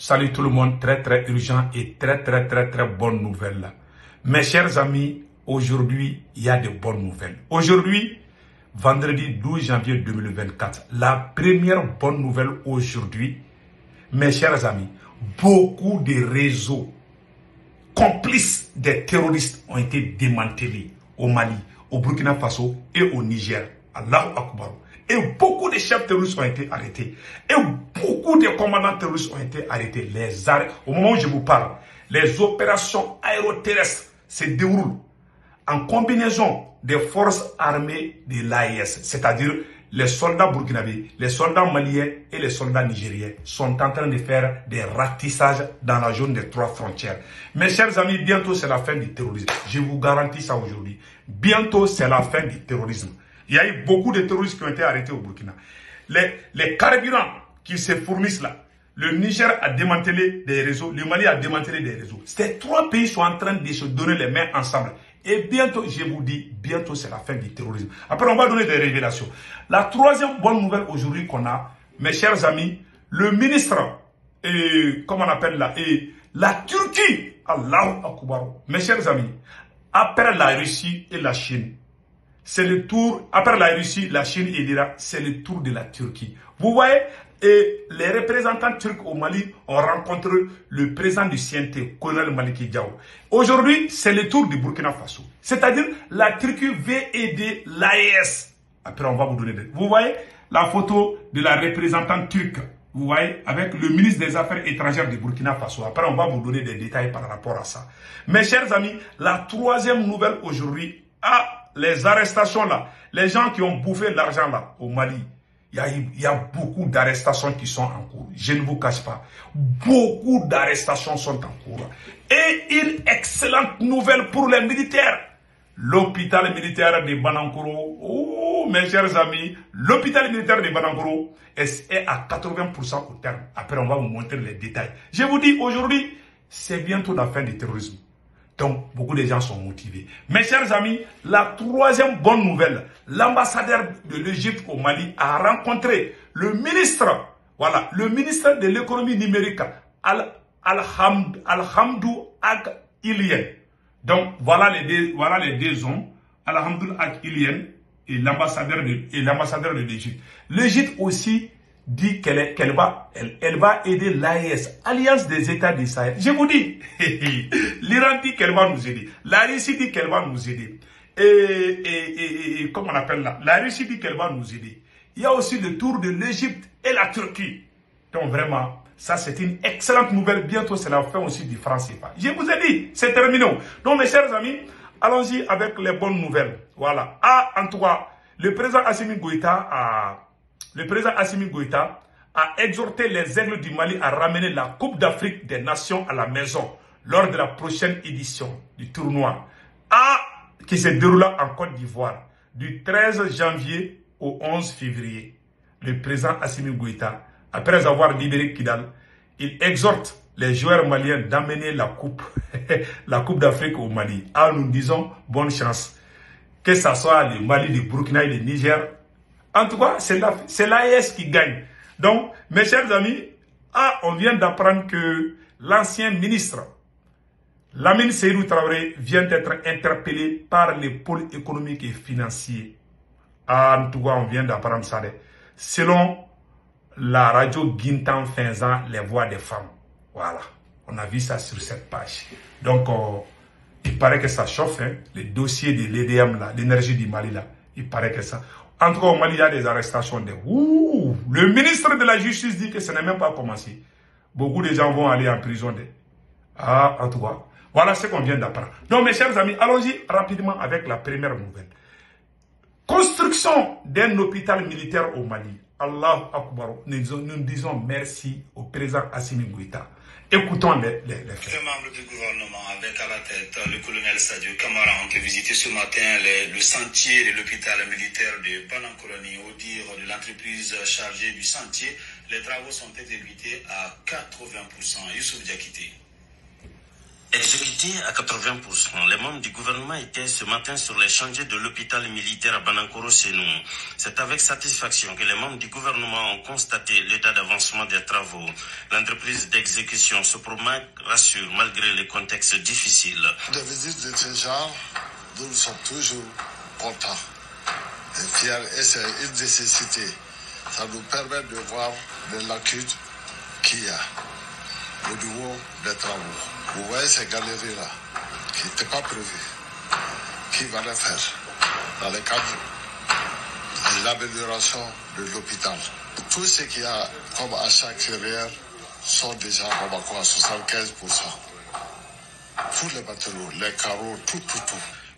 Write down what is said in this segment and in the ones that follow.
Salut tout le monde, très urgent et très bonne nouvelle. Mes chers amis, aujourd'hui, il y a de bonnes nouvelles. Aujourd'hui, vendredi 12 janvier 2024, la première bonne nouvelle aujourd'hui, mes chers amis, beaucoup de réseaux complices des terroristes ont été démantelés au Mali, au Burkina Faso et au Niger. Allahu Akbar. Et beaucoup de chefs terroristes ont été arrêtés. Et beaucoup de commandants terroristes ont été arrêtés. Au moment où je vous parle, les opérations aéroterrestres se déroulent en combinaison des forces armées de l'AES, c'est-à-dire les soldats burkinabés, les soldats maliens et les soldats nigériens sont en train de faire des ratissages dans la zone des 3 frontières. Mes chers amis, bientôt c'est la fin du terrorisme. Je vous garantis ça aujourd'hui. Bientôt c'est la fin du terrorisme. Il y a eu beaucoup de terroristes qui ont été arrêtés au Burkina. Les carburants qui se fournissent là, le Niger a démantelé des réseaux, le Mali a démantelé des réseaux. Ces 3 pays sont en train de se donner les mains ensemble. Et bientôt, je vous dis, bientôt c'est la fin du terrorisme. Après, on va donner des révélations. La troisième bonne nouvelle aujourd'hui qu'on a, mes chers amis, le ministre, comment on appelle là, la Turquie, Allahu Akbar, mes chers amis, après la Russie et la Chine, c'est le tour, après la Russie, la Chine et l'Irak, c'est le tour de la Turquie. Vous voyez, et les représentants turcs au Mali ont rencontré le président du CNT, colonel Maliki Diao. Aujourd'hui, c'est le tour du Burkina Faso. C'est-à-dire, la Turquie veut aider l'AES. Après, on va vous donner des... Vous voyez la photo de la représentante turque, vous voyez, avec le ministre des Affaires étrangères du Burkina Faso. Après, on va vous donner des détails par rapport à ça. Mes chers amis, la troisième nouvelle aujourd'hui, les arrestations là, les gens qui ont bouffé l'argent là au Mali, il y a beaucoup d'arrestations qui sont en cours. Je ne vous cache pas. Beaucoup d'arrestations sont en cours. Et une excellente nouvelle pour les militaires. L'hôpital militaire de Banankoro, oh mes chers amis, l'hôpital militaire de Banankoro est à 80% au terme. Après, on va vous montrer les détails. Je vous dis, aujourd'hui, c'est bientôt la fin du terrorisme. Donc, beaucoup de gens sont motivés. Mes chers amis, la troisième bonne nouvelle, l'ambassadeur de l'Égypte au Mali a rencontré le ministre, voilà, le ministre de l'économie numérique, Alhamdou Ag Ilien. Donc, voilà les deux hommes, Alhamdou Ag Ilien et l'ambassadeur de l'Égypte. L'Égypte aussi dit qu'elle va aider l'AES, Alliance des États du Sahel. Je vous dis, l'Iran dit qu'elle va nous aider. La Russie dit qu'elle va nous aider. Et comment on appelle là? La Russie dit qu'elle va nous aider. Il y a aussi le tour de l'Égypte et la Turquie. Donc vraiment, ça c'est une excellente nouvelle. Bientôt c'est la fin aussi du franc CFA. Je vous ai dit, c'est terminé. Donc mes chers amis, allons-y avec les bonnes nouvelles. Voilà. En tout cas, le président Assimi Goïta a exhorté les Aigles du Mali à ramener la Coupe d'Afrique des Nations à la maison lors de la prochaine édition du tournoi qui se déroula en Côte d'Ivoire du 13 janvier au 11 février. Le président Assimi Goïta, après avoir libéré Kidal, il exhorte les joueurs maliens d'amener la Coupe d'Afrique au Mali. Nous disons bonne chance. Que ce soit le Mali, le Burkina et le Niger. En tout cas, c'est l'AES qui gagne. Donc, mes chers amis, on vient d'apprendre que l'ancien ministre, Lamine Seydou Traoré, vient d'être interpellé par les pôles économiques et financiers. En tout cas, on vient d'apprendre ça. Selon la radio Guintan Finzan, les voix des femmes. Voilà, on a vu ça sur cette page. Donc, il paraît que ça chauffe, hein, le dossier de l'EDM, l'énergie du Mali, là. Il paraît que ça... En tout cas, au Mali, il y a des arrestations. Le ministre de la Justice dit que ce n'est même pas commencé. Beaucoup de gens vont aller en prison. En tout cas, voilà ce qu'on vient d'apprendre. Donc, mes chers amis, allons-y rapidement avec la première nouvelle. Construction d'un hôpital militaire au Mali. Allah Akbar. Nous disons merci au président Assimi Goïta. Écoutons les faits. Les membres du gouvernement, avec à la tête le colonel Sadio Kamara, ont visité ce matin le chantier de l'hôpital militaire de Banankoroni. Au dire de l'entreprise chargée du chantier, les travaux sont exécutés à 80%. Youssouf Diakité. Exécutés à 80%, les membres du gouvernement étaient ce matin sur les chantiers de l'hôpital militaire à Banankoro-Sénou. C'est avec satisfaction que les membres du gouvernement ont constaté l'état d'avancement des travaux. L'entreprise d'exécution Sopromac rassure malgré les contextes difficiles. Des visites de ce genre, nous sommes toujours contents et fiers, et c'est une nécessité. Ça nous permet de voir les lacunes qu'il y a au niveau des travaux. Vous voyez ces galeries-là, qui n'étaient pas prévues, qui va les faire dans le cadre de l'amélioration de l'hôpital. Tout ce qu'il y a comme achat extérieur sont déjà à 75%. Tous les matériaux, les carreaux, tout.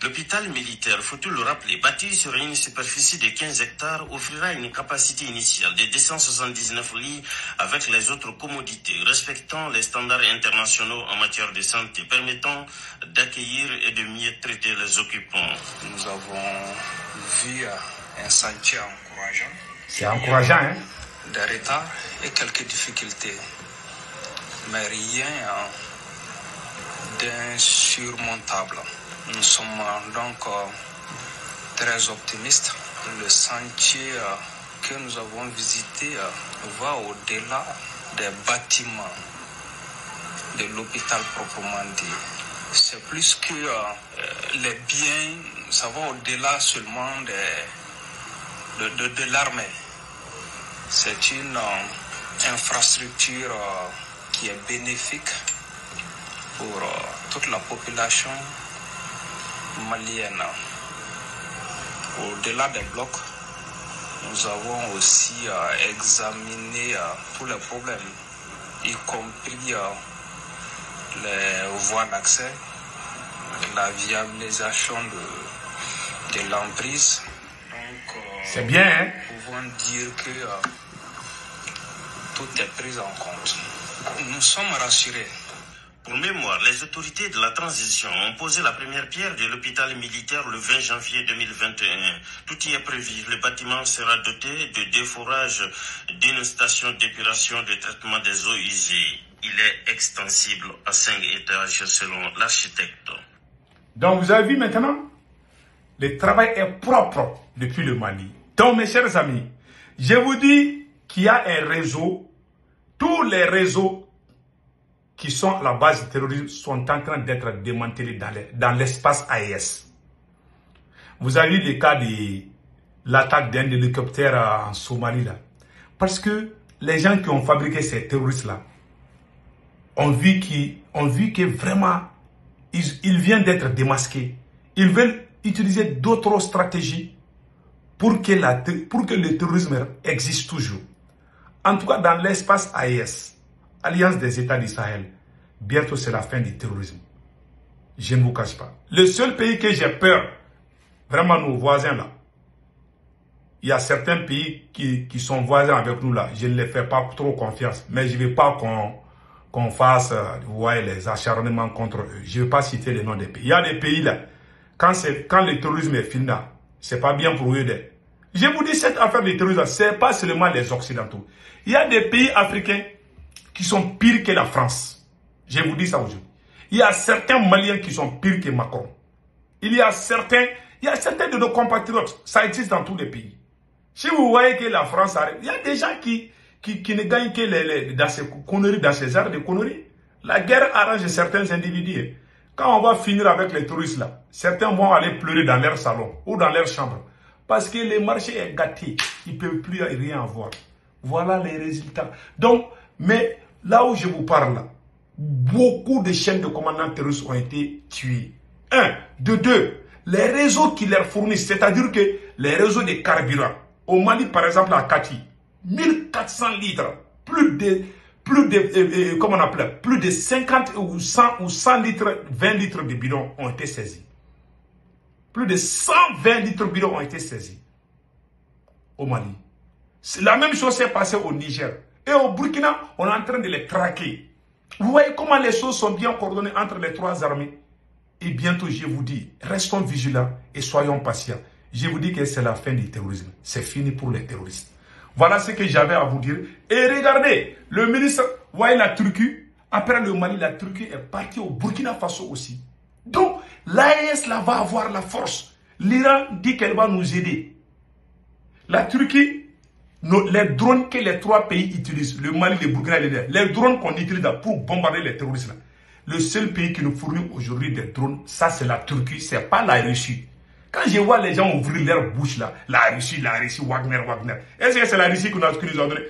L'hôpital militaire, faut-il le rappeler, bâti sur une superficie de 15 hectares, offrira une capacité initiale de 279 lits avec les autres commodités, respectant les standards internationaux en matière de santé, permettant d'accueillir et de mieux traiter les occupants. Nous avons vu un sentier encourageant. C'est encourageant, hein? Des retards et quelques difficultés, mais rien d'insurmontable. Nous sommes donc très optimistes. Le sentier que nous avons visité va au-delà des bâtiments de l'hôpital proprement dit. C'est plus que les biens, ça va au-delà seulement de l'armée. C'est une infrastructure qui est bénéfique pour toute la population malienne. Au-delà des blocs, nous avons aussi examiné tous les problèmes, y compris les voies d'accès, la viabilisation de l'emprise. Donc, c'est bien, hein? Nous pouvons dire que tout est pris en compte. Nous sommes rassurés. Pour mémoire, les autorités de la transition ont posé la première pierre de l'hôpital militaire le 20 janvier 2021. Tout y est prévu. Le bâtiment sera doté de déforage d'une station d'épuration de traitement des eaux usées. Il est extensible à 5 étages selon l'architecte. Donc vous avez vu maintenant, le travail est propre depuis le Mali. Donc mes chers amis, je vous dis qu'il y a un réseau, tous les réseaux qui sont à la base du terrorisme sont en train d'être démantelés dans l'espace AES. Vous avez vu le cas de l'attaque d'un hélicoptère en Somalie là. Parce que les gens qui ont fabriqué ces terroristes là ont vu que vraiment ils viennent d'être démasqués. Ils veulent utiliser d'autres stratégies pour que le terrorisme existe toujours. En tout cas dans l'espace AES, Alliance des États du Sahel, bientôt c'est la fin du terrorisme. Je ne vous cache pas. Le seul pays que j'ai peur, vraiment nos voisins là, il y a certains pays qui sont voisins avec nous là, je ne les fais pas trop confiance, mais je ne veux pas qu'on fasse vous voyez, les acharnements contre eux. Je ne veux pas citer les noms des pays. Il y a des pays là, quand le terrorisme est fini là, c'est pas bien pour eux d'être. Je vous dis, cette affaire de terrorisme, ce n'est pas seulement les Occidentaux. Il y a des pays africains qui sont pires que la France. Je vous dis ça aujourd'hui. Il y a certains Maliens qui sont pires que Macron. Il y a certains de nos compatriotes. Ça existe dans tous les pays. Si vous voyez que la France arrive, il y a des gens qui ne gagnent que dans ces conneries, dans ces arts de conneries. La guerre arrange certains individus. Quand on va finir avec les touristes là, certains vont aller pleurer dans leur salon ou dans leur chambre. Parce que le marché est gâté. Ils ne peuvent plus rien avoir. Voilà les résultats. Donc, mais là où je vous parle, là, beaucoup de chaînes de commandants terroristes ont été tués. Un. De deux, les réseaux qui leur fournissent, c'est-à-dire que les réseaux de carburant, au Mali par exemple à Kati, 1400 litres, plus de 50 ou 100 litres, 20 litres de bidons ont été saisis. Plus de 120 litres de bidons ont été saisis au Mali. La même chose s'est passée au Niger. Et au Burkina, on est en train de les traquer. Vous voyez comment les choses sont bien coordonnées entre les trois armées. Et bientôt, je vous dis, restons vigilants et soyons patients. Je vous dis que c'est la fin du terrorisme. C'est fini pour les terroristes. Voilà ce que j'avais à vous dire. Et regardez, le ministre, vous voyez la Turquie, Après le Mali, la Turquie est partie au Burkina Faso aussi. Donc, l'AES là va avoir la force. L'Iran dit qu'elle va nous aider. La Turquie, les drones que les 3 pays utilisent, le Mali, le Burkina et les drones qu'on utilise là pour bombarder les terroristes là, le seul pays qui nous fournit aujourd'hui des drones, ça c'est la Turquie, c'est pas la Russie. Quand je vois les gens ouvrir leur bouche là, la Russie, Wagner. Est-ce que c'est la Russie qui nous a donné?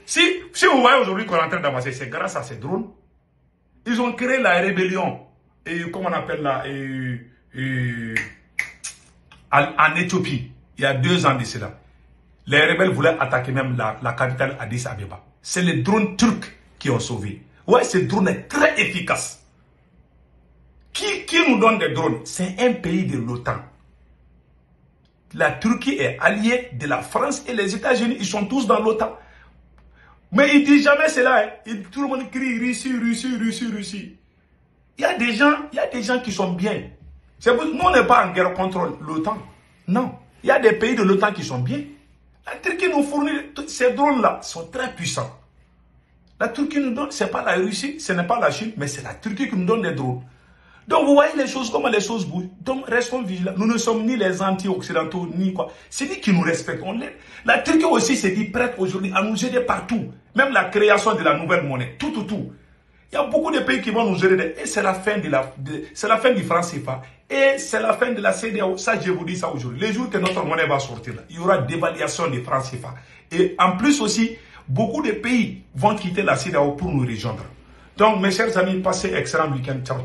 Si vous voyez aujourd'hui qu'on est en train d'avancer, c'est grâce à ces drones. Ils ont créé la rébellion, et comment on appelle là, en Éthiopie, il y a 2 ans de cela. Les rebelles voulaient attaquer même la capitale Addis Abeba. C'est les drones turcs qui ont sauvé. Ouais, ce drone est très efficace. Qui nous donne des drones? C'est un pays de l'OTAN. La Turquie est alliée de la France et les États-Unis. Ils sont tous dans l'OTAN. Mais ils ne disent jamais cela. Hein. Tout le monde crie Russie. Il y a des gens qui sont bien. Nous, on n'est pas en guerre contre l'OTAN. Non. Il y a des pays de l'OTAN qui sont bien. La Turquie nous fournit, ces drones-là sont très puissants. La Turquie nous donne, ce n'est pas la Russie, ce n'est pas la Chine, mais c'est la Turquie qui nous donne des drones. Donc vous voyez les choses, comment les choses bougent. Donc restons vigilants. Nous ne sommes ni les anti-occidentaux, ni quoi. C'est dit qu'ils nous respectent. La Turquie aussi s'est dit prête aujourd'hui à nous aider partout. Même la création de la nouvelle monnaie. Tout. Il y a beaucoup de pays qui vont nous aider. Et c'est la fin c'est la fin du franc CFA. Et c'est la fin de la CEDEAO. Ça, je vous dis ça aujourd'hui. Les jours que notre monnaie va sortir, là, il y aura dévaluation du franc CFA. Et en plus aussi, beaucoup de pays vont quitter la CEDEAO pour nous rejoindre. Donc, mes chers amis, passez excellent week-end. Ciao.